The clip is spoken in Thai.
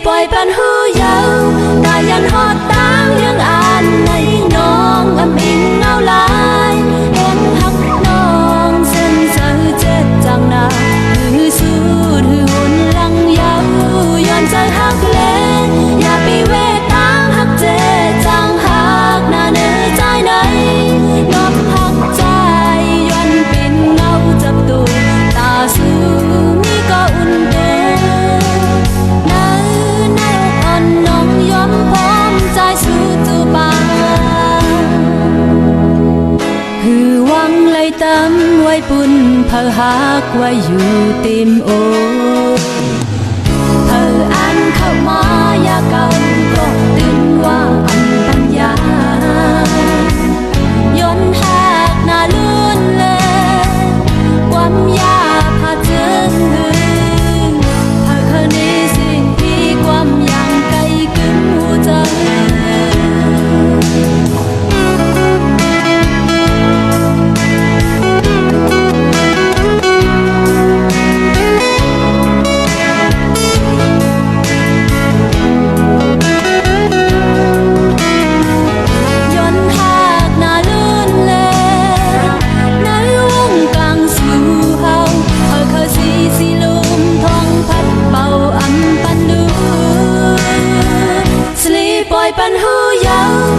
ปล่อยปันหูยาวกายันหอดตางยังอ่านในน้องอำอิงเงาลายแห่งหักน้องเส้นเสือเจ็ดจังนาหือสู้หือหุ่นลังยาวย้อนใจหักเล่อย่าไปเวทางหักเจ็ดจังหักหน้าเนื้อใจไหนยอมหักใจย้อนเป็นเงาจับตัวตาสู้มีก็อุ่นเดตำไว้ปุ่นเพอหักไว้อยู่เต็มอกเพออันเข้ามายาเก่าก็ตื่นว่าอันปัญญาย้อนหักหน้าลื่นเลยความยาพาเจิงหือเพอคืนนี้สิ่งที่ความยังไกลกึ่งหัวใจปันหูยาว